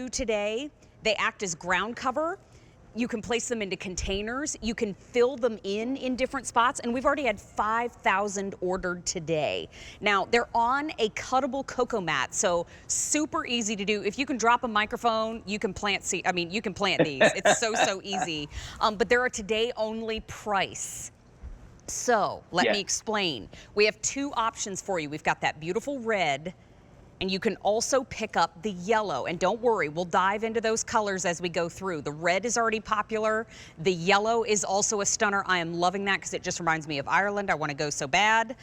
two today. They act as ground cover. You can place them into containers. You can fill them in different spots. And we've already had 5,000 ordered today. Now, they're on a cuttable cocoa mat, so super easy to do. If you can drop a microphone, you can plant seed. I mean, you can plant these. It's so easy. But they're a today only price. So let me explain. We have two options for you. We've got that beautiful red, and you can also pick up the yellow. And don't worry, we'll dive into those colors as we go through. The red is already popular. The yellow is also a stunner. I am loving that because it just reminds me of Ireland. I want to go so bad.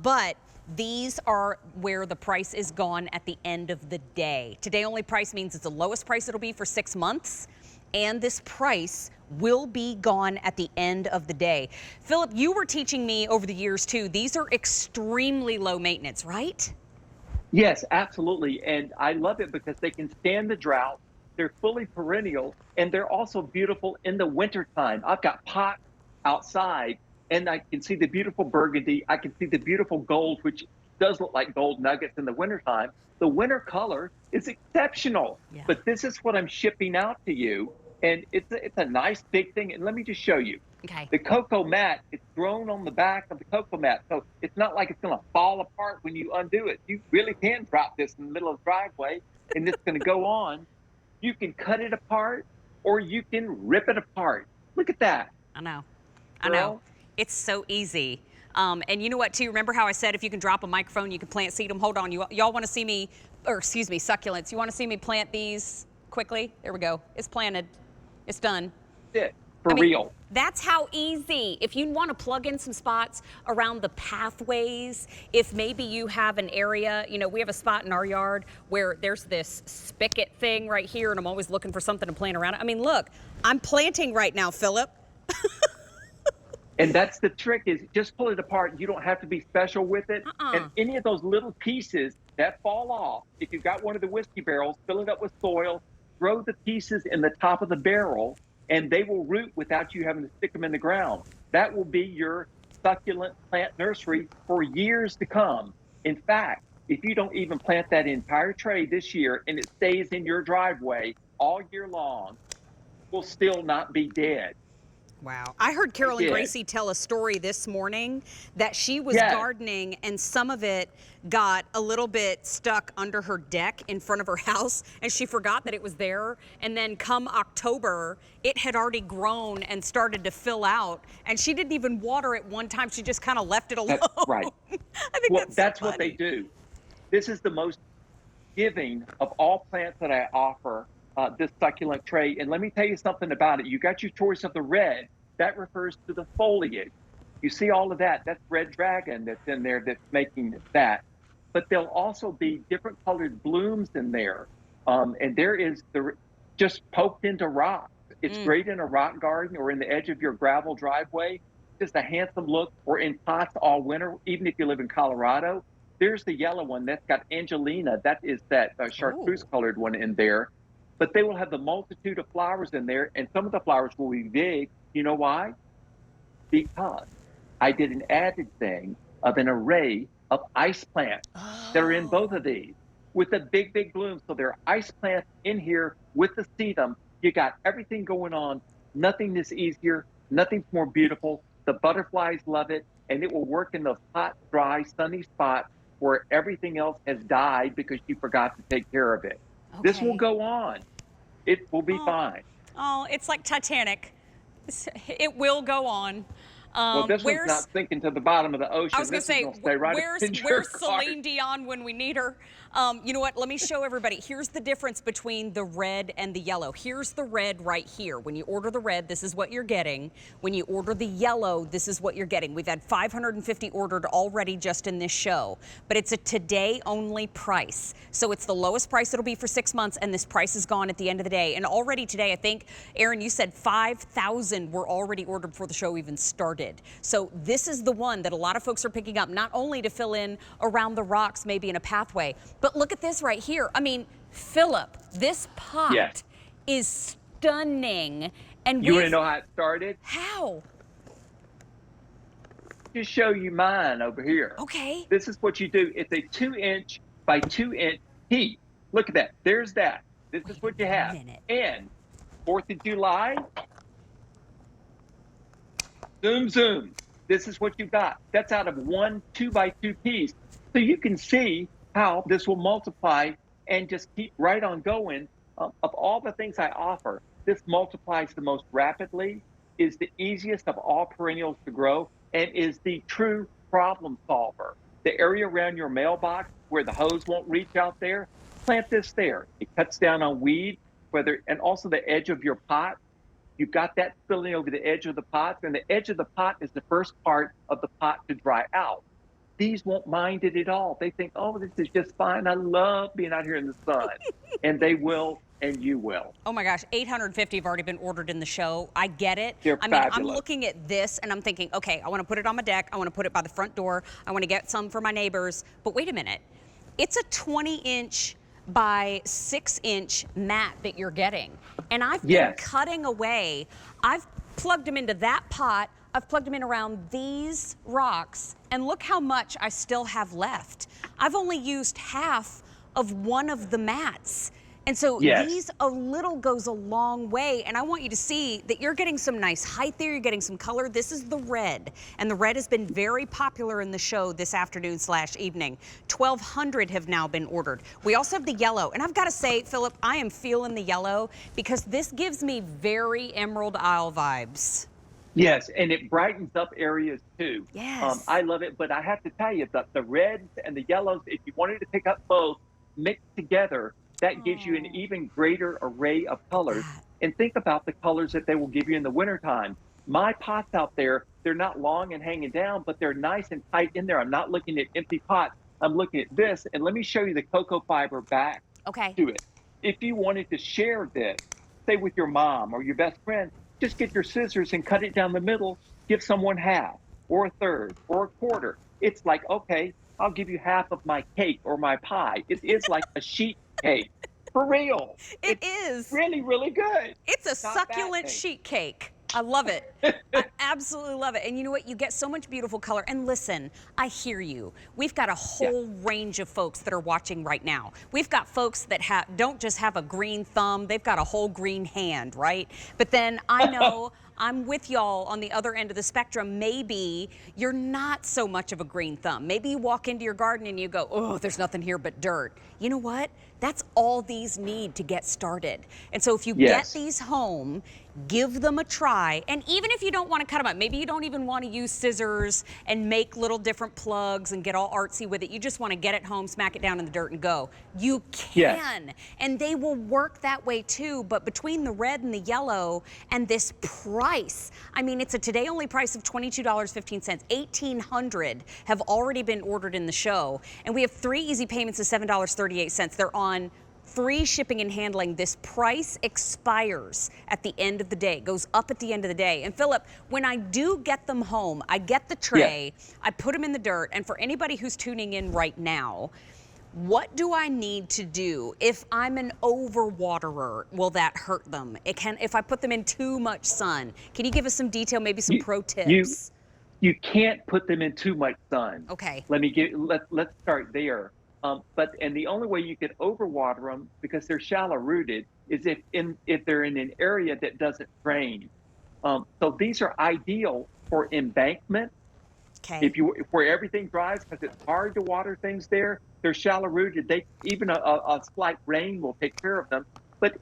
But these are where the price is gone at the end of the day. Today only price means it's the lowest price it'll be for 6 months. And this price will be gone at the end of the day. Phillip, you were teaching me over the years too, these are extremely low maintenance, right? Yes, absolutely. And I love it because they can stand the drought. They're fully perennial, and they're also beautiful in the wintertime. I've got pots outside, and I can see the beautiful burgundy. I can see the beautiful gold, which does look like gold nuggets in the wintertime. The winter color is exceptional. Yeah. But this is what I'm shipping out to you. And it's a nice big thing. And let me just show you. Okay. The cocoa mat, it's thrown on the back of the cocoa mat. So it's not like it's going to fall apart when you undo it. You really can drop this in the middle of the driveway, and it's going to go on. You can cut it apart, or you can rip it apart. Look at that. I know. I know. It's so easy. And you know what, too? Remember how I said if you can drop a microphone, you can plant seed them? Hold on. Y'all want to see me, or excuse me, succulents. You want to see me plant these quickly? There we go. It's planted. It's done. That's it. For real. That's how easy. If you want to plug in some spots around the pathways, if maybe you have an area, you know, we have a spot in our yard where there's this spigot thing right here, and I'm always looking for something to plant around it. I mean, look, I'm planting right now, Phillip. And that's the trick, is just pull it apart. You don't have to be special with it. And any of those little pieces that fall off, if you've got one of the whiskey barrels, fill it up with soil, throw the pieces in the top of the barrel, and they will root without you having to stick them in the ground. That will be your succulent plant nursery for years to come. In fact, if you don't even plant that entire tray this year and it stays in your driveway all year long, it will still not be dead. Wow. I heard Carolyn Gracie tell a story this morning that she was gardening and some of it got a little bit stuck under her deck in front of her house, and she forgot that it was there. And then come October, it had already grown and started to fill out, and she didn't even water it one time. She just kind of left it alone. That's right. I think that's what they do. This is the most giving of all plants that I offer. This succulent tray. And let me tell you something about it. You got your choice of the red. That refers to the foliage. You see all of that. That's red dragon that's in there that's making that. But there'll also be different colored blooms in there. And there is just poked into rock. It's great in a rock garden or in the edge of your gravel driveway. Just a handsome look, or in pots all winter, even if you live in Colorado. There's the yellow one that's got Angelina. That is that chartreuse colored one in there. But they will have the multitude of flowers in there, and some of the flowers will be big. You know why? Because I did an added thing of an array of ice plants that are in both of these with the big, big blooms. So there are ice plants in here with the sedum. You got everything going on. Nothing is easier. Nothing's more beautiful. The butterflies love it, and it will work in those hot, dry, sunny spots where everything else has died because you forgot to take care of it. Okay. This will go on. It will be fine. Oh, it's like Titanic. It will go on. Well, this one's not sinking to the bottom of the ocean. I was going to say, where's Celine Dion when we need her? You know what? Let me show everybody. Here's the difference between the red and the yellow. Here's the red right here. When you order the red, this is what you're getting. When you order the yellow, this is what you're getting. We've had 550 ordered already just in this show, but it's a today-only price. So it's the lowest price it'll be for 6 months, and this price is gone at the end of the day. And already today, I think, Aaron, you said 5,000 were already ordered before the show even started. So this is the one that a lot of folks are picking up, not only to fill in around the rocks, maybe in a pathway, but look at this right here. I mean, Phillip, this pot is stunning. And you want to know how it started? How? Just show you mine over here. Okay. This is what you do. It's a 2-inch by 2-inch heap. Look at that. There's that. This is Wait what you a have. minute. And 4th of July, zoom, zoom. This is what you've got. That's out of one 2x2 piece. So you can see how this will multiply and just keep right on going. Of all the things I offer, this multiplies the most rapidly, is the easiest of all perennials to grow, and is the true problem solver. The area around your mailbox where the hose won't reach out there, plant this there. It cuts down on weed, and also the edge of your pot. You've got that spilling over the edge of the pot, and the edge of the pot is the first part of the pot to dry out. These won't mind it at all. They think, oh, this is just fine. I love being out here in the sun. And they will, and you will. Oh my gosh, 850 have already been ordered in the show. I get it. They're I mean, I'm fabulous. looking at this and I'm thinking, okay, I want to put it on my deck. I want to put it by the front door. I want to get some for my neighbors. But wait a minute. It's a 20-inch by 6-inch mat that you're getting. And I've been Yes. cutting away. I've plugged them into that pot. I've plugged them in around these rocks. And look how much I still have left. I've only used half of one of the mats. And so Yes. these a little goes a long way. And I want you to see that you're getting some nice height there. You're getting some color. This is the red. And the red has been very popular in the show this afternoon/evening. 1,200 have now been ordered. We also have the yellow. And I've got to say, Phillip, I am feeling the yellow because this gives me very Emerald Isle vibes. Yes, and it brightens up areas too. Yes. I love it, but I have to tell you that the reds and the yellows, if you wanted to pick up both mixed together, that gives you an even greater array of colors. And think about the colors that they will give you in the wintertime. My pots out there, they're not long and hanging down, but they're nice and tight in there. I'm not looking at empty pots. I'm looking at this, and let me show you the cocoa fiber back Okay. to it. If you wanted to share this, say with your mom or your best friend, just get your scissors and cut it down the middle, give someone half or a third or a quarter. It's like, okay, I'll give you half of my cake or my pie. It is like a sheet cake. For real. It is. Really, really good. It's a Not succulent bad. sheet cake. I love it. I absolutely love it. And you know what? You get so much beautiful color. And listen, I hear you. We've got a whole range of folks that are watching right now. We've got folks that don't just have a green thumb, they've got a whole green hand, right? But then I know I'm with y'all on the other end of the spectrum. Maybe you're not so much of a green thumb. Maybe you walk into your garden and you go, oh, there's nothing here but dirt. You know what? That's all these need to get started. And so if you get these home, give them a try. And even if you don't want to cut them up, maybe you don't even want to use scissors and make little different plugs and get all artsy with it. You just want to get it home, smack it down in the dirt and go. You can. And they will work that way too. But between the red and the yellow and this price, I mean, it's a today only price of $22.15. 1,800 have already been ordered in the show. And we have 3 easy payments of $7.38. They're on free shipping and handling. This price expires at the end of the day. It goes up at the end of the day. And Phillip, when I do get them home, I get the tray, I put them in the dirt. And for anybody who's tuning in right now, what do I need to do if I'm an overwaterer? Will that hurt them? If I put them in too much sun. Can you give us some detail, maybe some pro tips? You can't put them in too much sun. Okay. Let's start there. And the only way you can overwater them, because they're shallow rooted, is if they're in an area that doesn't drain. So these are ideal for embankment. Okay. Where everything dries, because it's hard to water things there. They're shallow rooted. Even a slight rain will take care of them. But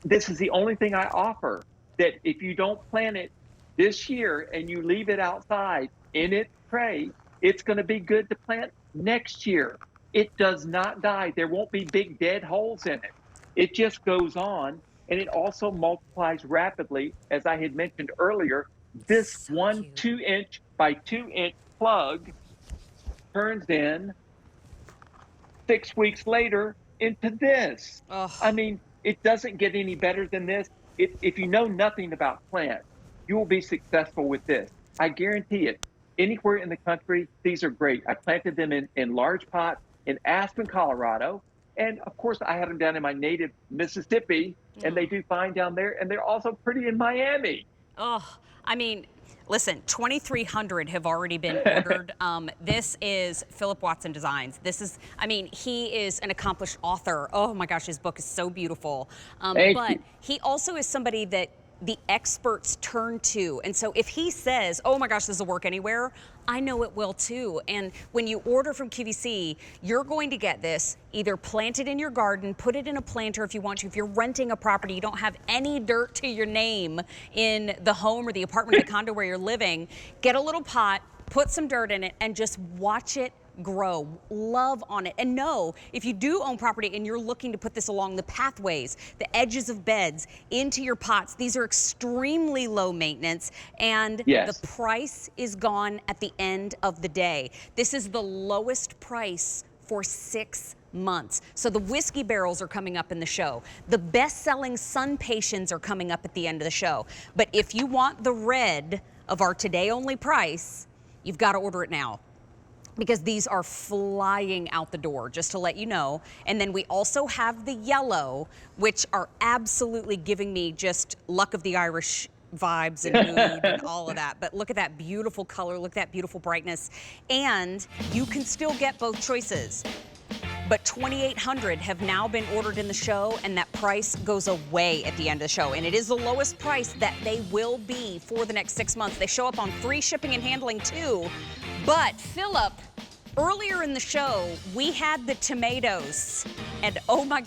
this is the only thing I offer, that if you don't plant it this year and you leave it outside in its tray, it's going to be good to plant next year. It does not die. There won't be big dead holes in it. It just goes on, and it also multiplies rapidly. As I had mentioned earlier, this 2-inch by 2-inch plug turns in 6 weeks later into this. I mean, it doesn't get any better than this. If you know nothing about plants, you will be successful with this. I guarantee it. Anywhere in the country, these are great. I planted them in large pots in Aspen, Colorado. And of course, I had them down in my native Mississippi, and they do fine down there. And they're also pretty in Miami. Oh, I mean, listen, 2,300 have already been ordered. This is Phillip Watson Designs. This is, I mean, he is an accomplished author. Oh my gosh, his book is so beautiful. Thank But you. he also is somebody that the experts turn to. And so if he says, oh my gosh, this will work anywhere, I know it will too. And when you order from QVC, you're going to get this either planted in your garden, put it in a planter if you want to. If you're renting a property, you don't have any dirt to your name in the home or the apartment or the condo where you're living, get a little pot, put some dirt in it, and just watch it grow. Love on it. And know, if you do own property and you're looking to put this along the pathways, the edges of beds, into your pots, these are extremely low maintenance, and Yes. the price is gone at the end of the day. This is the lowest price for 6 months. So the whiskey barrels are coming up in the show. The best-selling sun patiens are coming up at the end of the show. But if you want the red of our today only price, you've got to order it now, because these are flying out the door, just to let you know. And then we also have the yellow, which are absolutely giving me just luck of the Irish vibes and mood and all of that. But look at that beautiful color, look at that beautiful brightness. And you can still get both choices. But 2,800 have now been ordered in the show, and that price goes away at the end of the show. And it is the lowest price that they will be for the next 6 months. They show up on free shipping and handling too. But Phillip, earlier in the show, we had the tomatoes, and oh my